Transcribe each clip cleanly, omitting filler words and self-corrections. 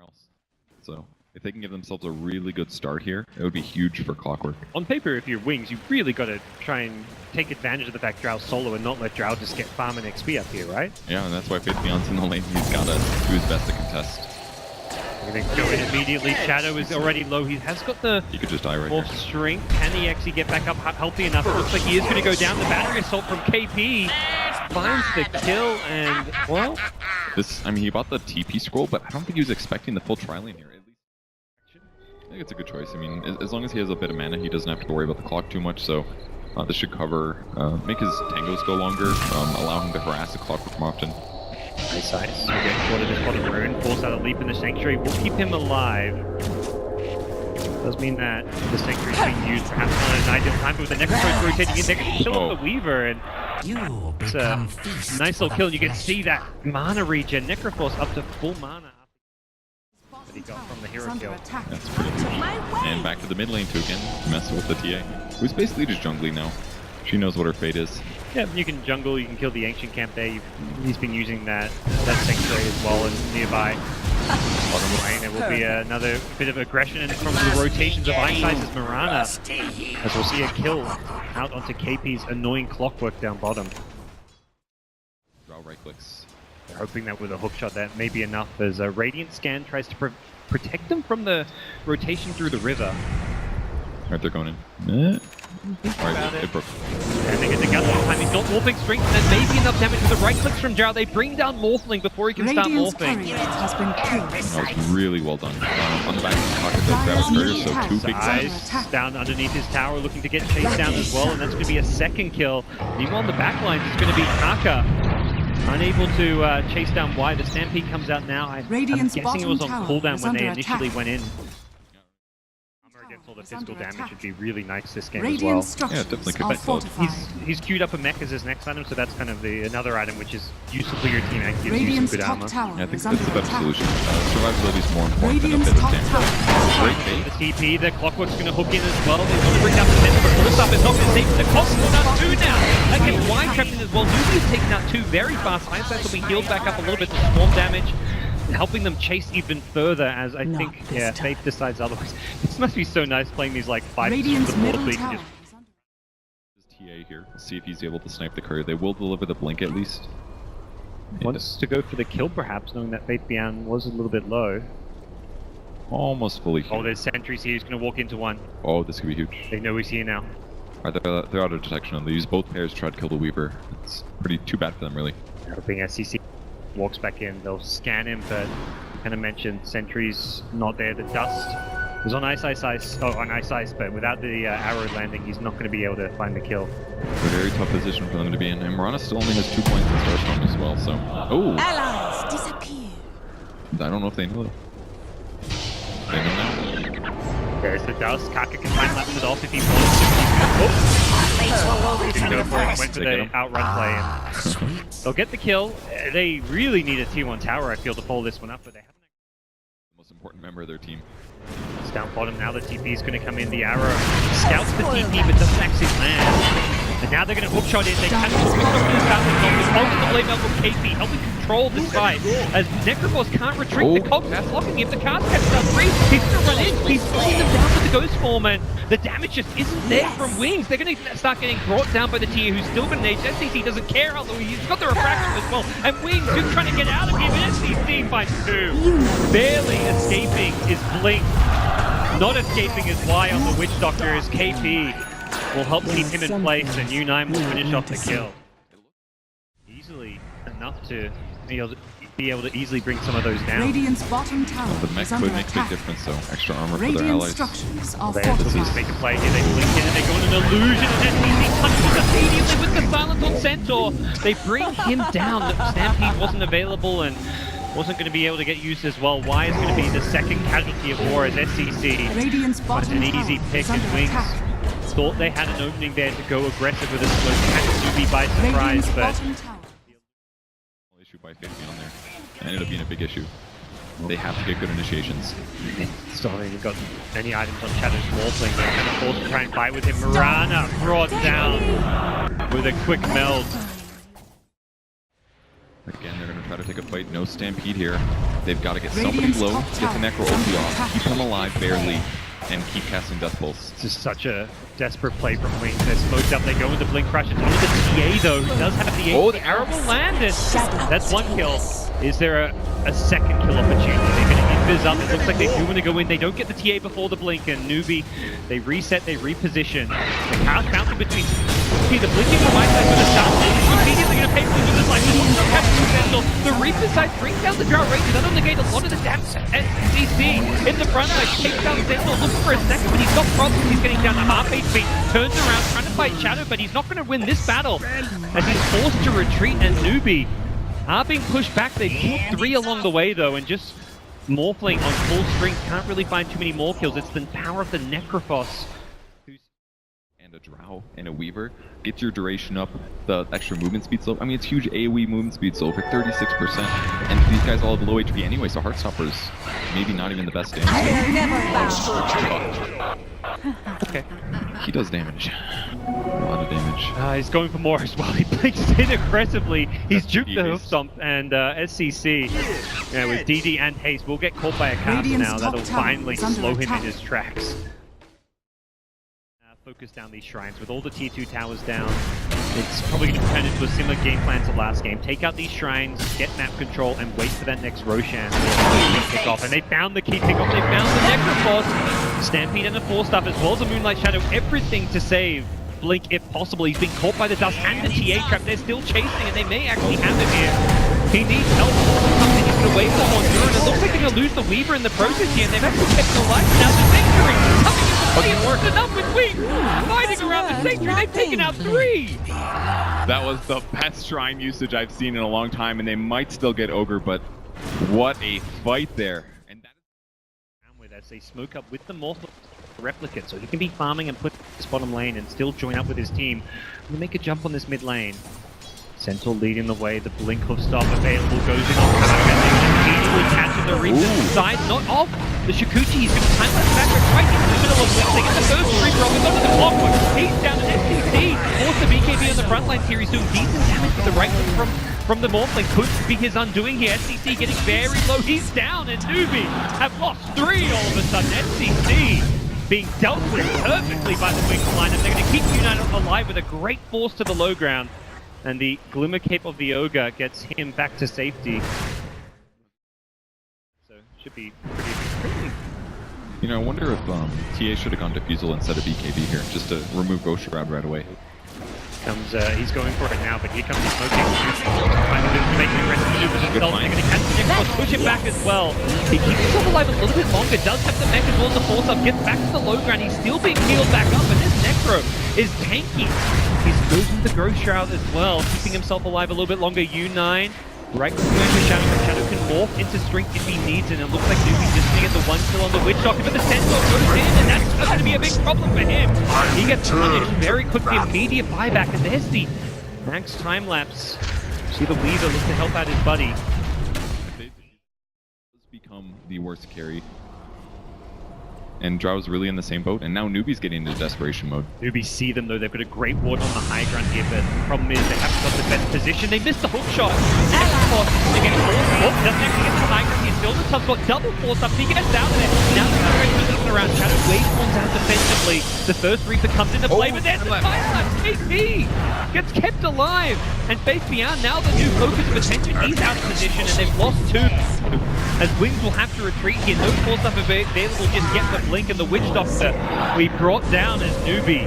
Finals. So if they can give themselves a really good start here, it would be huge for Clockwork. On paper, if you're Wings, you've really got to try and take advantage of the fact Drow's solo and not let Drow just get farm and XP up here, right? Yeah, and that's why Faith Beyond's in the lane. He's got to do his best to contest. We're going to go in immediately. Shadow is already low. He has got the He could just die right more there. strength. Can he actually get back up healthy enough? It looks like he is going to go down. The battery assault from KP finds the kill, and, well... I mean, he bought the TP scroll, but I don't think he was expecting the full tri-lane here. At least, I think it's a good choice. I mean, as long as he has a bit of mana, he doesn't have to worry about the clock too much, so this should cover, make his tangos go longer, allow him to harass the Clockwork more often. Nice ice. We'll get caught in the spot of Rune, force out a leap in the Sanctuary. We'll keep him alive. Does mean that the Sanctuary's being used perhaps on an ideal time, but with the Necrophos rotating in, they're going to kill off the Weaver, and it's a nice little kill, and you can see that mana regen. Necrophos up to full mana that he got from the hero kill. That's pretty good. And back to the mid lane to again mess with the TA, who's basically just jungling now. She knows what her fate is. Yeah, you can jungle, you can kill the Ancient Camp there. He's been using that Sanctuary as well, and nearby bottom lane there will be another bit of aggression from the rotations of Ice Ice's Mirana, as we'll see a kill out onto KP's annoying Clockwork down bottom. Draw right clicks. They're hoping that with a hook shot that may be enough, as a Radiant Scan tries to protect them from the rotation through the river. Alright, they're going in. Alright, it broke. And they get the gun this time. He's not morphing strength, and then maybe enough damage with the right clicks from Drow. They bring down Morphling before he can start morphing. Has been killed. That was really well done. On the back of the pocket, that was courier, so two big guys down underneath his tower, looking to get chased down as well, and that's going to be a second kill. Meanwhile, on the back lines, it's going to be Taka. Unable to chase down Y. The Stampede comes out now. I'm guessing it was on cooldown when they initially went in. All the physical damage would be really nice this game as well. Yeah, definitely could be. He's queued up a mech as his next item, so that's kind of another item which is useful for your team and gives you some good armor. Yeah, I think that's the better solution. Survivability is more important than a bit of damage. Great bait. The TP, the Clockwork's going to hook in as well. They want to bring down the center, but first up, it's not going to save the Clock's down two now. That gets Y trapped in as well. Newbee is taking out two very fast. Ice will be healed back up a little bit to swarm damage, helping them chase even further, as I think, yeah, Faith decides otherwise. This must be so nice playing these like fights from the board league. TA here, see if he's able to snipe the courier. They will deliver the blink at least. Wants to go for the kill perhaps, knowing that Faith Beyond was a little bit low. Almost fully here. Oh, there's sentries here. He's going to walk into one. Oh, this could be huge. They know he's here now. Alright, they're out of detection. They use both pairs to try to kill the Weaver. It's pretty too bad for them, really. Hoping SCC walks back in. They'll scan him, but kind of mentioned sentries not there. The dust was on Ice, but without the arrow landing, he's not going to be able to find the kill. A very tough position for them to be in. And Mirana still only has 2 points in Starstone as well, so... Oh! Allies disappear. I don't know if they know that. They know now. There's the dust. Kaka can time lapse it off if he wants to. Didn't go for it. Went for the outrun play. And they'll get the kill. They really need a T1 tower, I feel, to follow this one up, but they haven't. The most important member of their team. It's down bottom now. The TP is going to come in. The arrow scouts the TP, but doesn't actually land. And now they're going to hookshot in. They catch the ultimate level from KP, helping control this fight. As Necrophos can't retreat, the Cogs are locking him. The cast catches up free. He's going to run in. He's pulling them down with the Ghost Form, and the damage just isn't there from Wings. They're going to start getting brought down by the tier who's still been aged. SCC doesn't care how long he's got the refraction as well. And Wings just trying to get out of here, but SCC finds two. Barely escaping is Blink. Not escaping is Y on the Witch Doctor, as KP will help keep him in place, and U9 will finish off the kill. Easily enough to be able to easily bring some of those down. Radiant's bottom tower The mech could make a big difference though. Extra armor for their allies. Structures are They have to make a play here. They blink in and they go on an illusion, and SCC punches immediately with the silence on Centaur. They bring him down. The Stampede wasn't available and wasn't going to be able to get used as well. Y is going to be the second casualty of war as SCC. But an easy pick, and Wings thought they had an opening there to go aggressive with a slow catch Newbee by surprise, but issue by Faith Beyond there. Ended up being a big issue. They have to get good initiations. Still haven't even got any items on Shadow's Morphling. They're kind of forced to try and fight with him. Mirana brought down with a quick meld. Again, they're going to try to take a fight. No stampede here. They've got to get somebody Radiant's low, top get the tower Necro is under OP off, attack. keep them alive barely, and keep casting Death Pulse. This is such a desperate play from Wings. They're smoked up, they go into Blink Crush. It's only the TA though, who does have the Oh, the arrow will land it. That's one kill. Is there a second kill opportunity? They're going to invis up. It looks like they do want to go in. They don't get the TA before the blink, and Newbee, they reset, they reposition. The chaos bouncing between the blinking the right side going to start. Immediately going to pay for the other side. The Reaper side brings down the drought rage. That'll negate a lot of the damage. SCC in the front side takes down Sentinel, looking for a second, but he's got problems. He's getting down to half HP, turns around, trying to fight Shadow, but he's not going to win this battle as he's forced to retreat, and Newbee are being pushed back. They killed 3 along the way though, and just Morphling on full strength can't really find too many more kills. It's the power of the Necrophos. And a Drow and a Weaver gets your duration up, the extra movement speed slope. I mean, it's huge AoE movement speed slope, like 36%. And these guys all have low HP anyway, so Heartstopper's maybe not even the best damage. Okay. He does damage. A lot of damage. He's going for more as well. He blinks in aggressively. He's juked the hoof stomp, and SCC, with DD and Haste, will get caught by a cast now. That'll finally slow him in his tracks. Focus down these shrines. With all the tier 2 towers down, it's probably going to turn into a similar game plan to last game. Take out these shrines, get map control, and wait for that next Roshan to kick off. And they found the key pick-off. They found the Necrophos. Stampede and the 4-Stuff, as well as a Moonlight Shadow. Everything to save Blink if possible. He's been caught by the dust and the TA trap. They're still chasing, and they may actually have him here. He needs help. Something he's going to wait for more. And it looks like they're going to lose the Weaver in the process here, and they've actually kept him alive. Now the victory coming into play. It's worked enough with Wings fighting around the sanctuary. They've taken out 3. That was the best shrine usage I've seen in a long time, and they might still get Ogre, but what a fight there. And that is with as they smoke up with the Morph replicate, so he can be farming and put this bottom lane and still join up with his team. We'll make a jump on this mid lane. Sentinel leading the way, the blink of stop available goes in on Kaga, and they immediately catching the Reaper side, not off. The Shikuchi, he's going to time that back right into the middle of Wings. They get the first Reaper off, he's onto the clockwork. He's down to SCC. Force the BKB on the front lines here. He's doing decent damage with the right click from the Morphling. Could be his undoing here. SCC getting very low. He's down, and Newbee have lost 3 all of a sudden. SCC being dealt with perfectly by the Wings line, and they're going to keep United alive with a great force to the low ground. And the Glimmer Cape of the Ogre gets him back to safety. So, should be pretty... You know, I wonder if TA should have gone Diffusal instead of BKB here, just to remove Ghost Shroud right away. He's going for it now, but here comes the smoking. Making aggressive maneuvers himself. They're going to catch the Necrophos, push him back as well. He keeps himself alive a little bit longer, does have the mech as well as the force up, gets back to the low ground. He's still being healed back up, and this Necro is tanky. He's losing the Ghost Shroud as well, keeping himself alive a little bit longer. U9, right going to Shadow, but Shadow can morph into strength if he needs it, and it looks like Newbee just going to get the 1 kill on the Witch Doctor, but the Sentinel goes in, and that's going to be a big problem for him. He gets punished very quickly, immediate buyback, and there's the max time lapse. See the Weaver look to help out his buddy. It's become the worst carry. And Drow's really in the same boat, and now Newbee's getting into desperation mode. Newbee see them though, they've got a great ward on the high ground here, but the problem is they haven't got the best position. They missed the hook shot. They're getting forced. Oh, doesn't actually get to the high ground. He's still in the top spot. Double force up. He gets down there. Now they're going to looking around. Shadow waveforms out defensively. The first Reaper comes into play, but there's the fire. KP gets kept alive. And face beyond, now the new focus of attention. He's out of position, and they've lost 2. As Wings will have to retreat here. No force up available, just get the blink, and the Witch Doctor we brought down as Newbee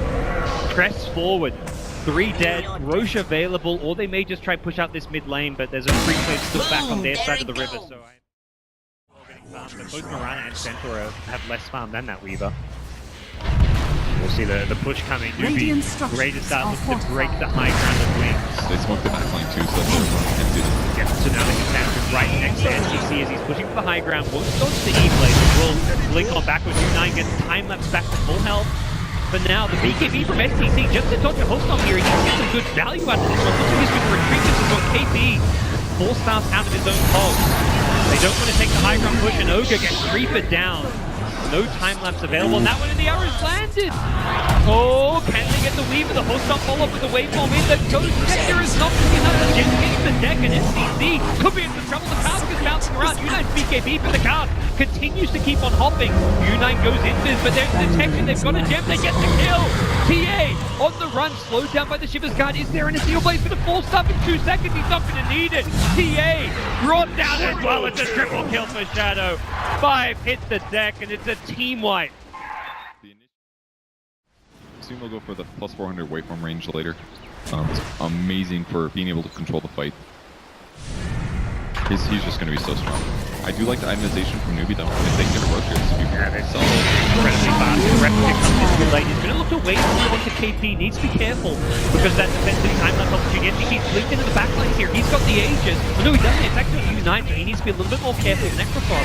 press forward. 3 dead, Roche available, or they may just try to push out this mid lane, but there's a free play still back on their side of the river, so but both Morana and Centaur have less farm than that Weaver. We'll see the push coming. Newbee ready to start looking to break the high ground of Wings. They smoked the backline too, so that's Yeah, so now they can stand right next to SCC as he's pushing for the high ground. Won't go to the E-Blade, but will blink on backwards. U9 gets time-lapse back to full health. But now the BKB from SCC, just to dodge a host on here, he can get some good value out of this one. Looks like he's going to retreat this as well. KP, 4 stars out of his own hog. They don't want to take the high ground push, and Ogre gets Reaper down. No time-lapse available, and that one in the arrows landed! Oh, can they get the Weaver? The host on follow-up with the waveform in. The Ghost Detector is not enough to get the deck, and SCC could be into trouble. The cast is bouncing around. U9's BKB, but the cast continues to keep on hopping. U9 goes in this, but there's detection. They've got a gem. They get the kill. TA on the run, slowed down by the Shivers guard. Is there an Steel Blade's going to fall stop in 2 seconds? He's not going to need it. TA brought down as well. It's a triple kill for Shadow. 5 hits the deck, and it's a team wipe. Soon we'll go for the plus 400 waveform range later. It's amazing for being able to control the fight. He's just going to be so strong. I do like the itemization from Newbee though. If they can get a roach here, this would be so incredibly fast. Replicate comes in too late. He's going to look to wait to move on to KP. Needs to be careful because that defensive time-lapse opportunity. He's leaked into the backline here. He's got the Aegis. Well, no, he doesn't. It's actually U9, so he needs to be a little bit more careful with Necrophos.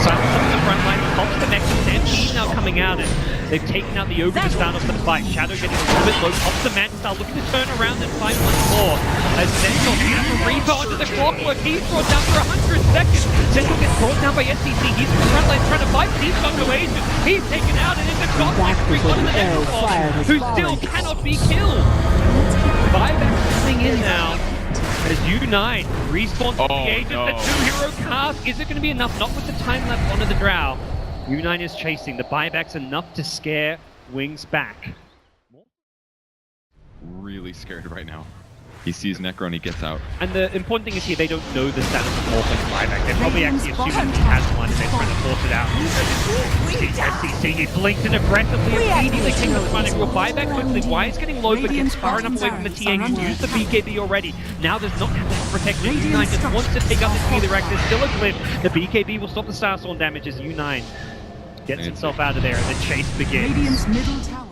Silence up in the front line. Pops the Nexus. Stampede now coming out, and they've taken out the Ogre to start off the fight. Shadow getting a little bit low. Pops the Mantis, looking to turn around and find once more. As Sentinel gets a Reaper onto the clockwork. He's brought down for 100 seconds. Sentinel gets brought down by SCC. He's in the front line trying to fight, but he's got no agent. He's taken out, and it's a godlike streak onto the Necrophos, who still cannot be killed. Buyback coming in now. As U9 respawns with the agent, the two-hero cast. Is it going to be enough? Not with the time left onto the Drow. U9 is chasing. The buyback's enough to scare Wings back. really scared right now. He sees Necro and he gets out. And the important thing is here, they don't know the status of Morphling buyback. They're probably actually assuming he has one and they're trying to force it out. SCC, he blinked and aggressively immediately takes the front and will buyback quickly. Wise getting low, but gets far enough away from the TA. He's used the BKB already. Now there's not that protection. U9 just wants to take out the Steely Rex. There's still a clip. The BKB will stop the Starstorm damage as U9 gets itself out of there and the chase begins. Radiant's middle tower.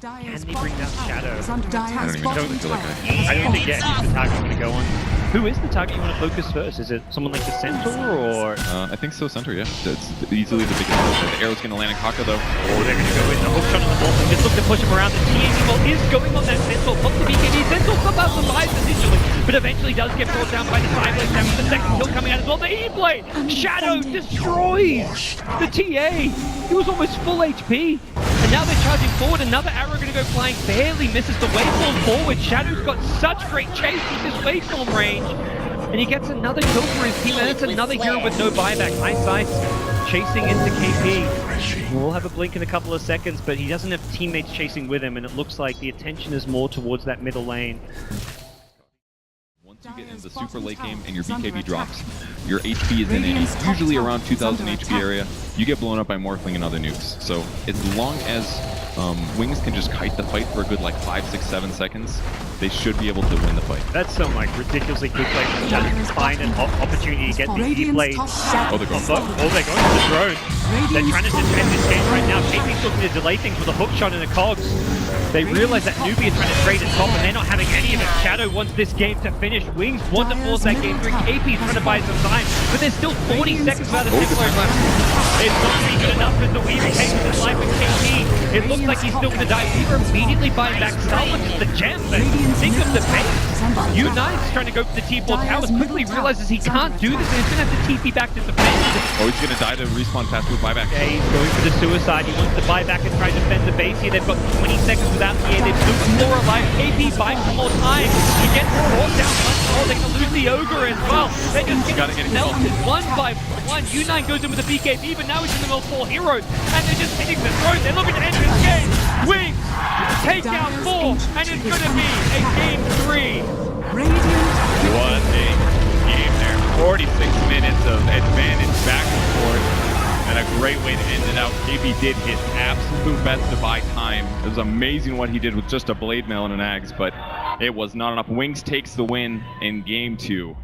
Can they bring down Shadow? I don't even feel like I don't think yet he's the target I'm going to go on. Who is the target you want to focus first? Is it someone like the Centaur or...? I think so, Centaur, yeah. It's easily the biggest. The arrow's going to land in Kaka though. Oh, they're going to go in. The hook shot on the ball. Just look to push him around. The TA is going on that Centaur. Pops the BKB. Centaur somehow survives initially, but eventually does get brought down by the Sideblade. Down with the second kill coming out as well. The E-Blade! Shadow destroys the TA! He was almost full HP. And now they're charging forward. Another arrow going to go flying. Barely misses the waveform forward. Shadow's got such great chase with this waveform range. And he gets another kill for his team. And it's another hero with no buyback. High sights chasing into KP. We'll have a blink in a couple of seconds, but he doesn't have teammates chasing with him. And it looks like the attention is more towards that middle lane. Once you get into the super late game and your BKB drops, your HP is in a usually around 2000 HP area. You get blown up by Morphling and other nukes. So as long as Wings can just kite the fight for a good like 5, 6, 7 seconds, they should be able to win the fight. That's some like ridiculously quick play from Shadow to find an opportunity to get the E-Blade. Oh, they're going for they're going for the drone. They're trying to defend this game right now. KP's looking to delay things with a hook shot and a cogs. They realize that Newbee is trying to trade at top and they're not having any of it. Shadow wants this game to finish. Wings want to force that game through. KP's trying to buy some time, but there's still 40 seconds without a single left. It's not going to be good enough because the Weaver takes his life and KP. It looks like he's still going to die. Weaver immediately buying back salvages the gem, but think of the pace. U9's trying to go for the T4 towers, quickly realizes he can't do this and he's going to have to TP back to defend. Oh, he's going to die to respawn fast with buyback. Yeah, he's going for the suicide. He wants to buy back and try to defend the base here. They've got 20 seconds without the air. They've still got more alive. KP buys some more time. He gets brought down once more. They're going to lose the Ogre as well. They're just getting melted one by one. U9 goes in with the BKB, but now he's in the middle of 4 heroes. And they're just hitting the throne. They're looking to end this game. Wings take out 4, and it's going to be a game 3. What a game there. 46 minutes of advantage back and forth, and a great way to end it out. KP did his absolute best to buy time. It was amazing what he did with just a blade mail and an axe, but it was not enough. Wings takes the win in game 2.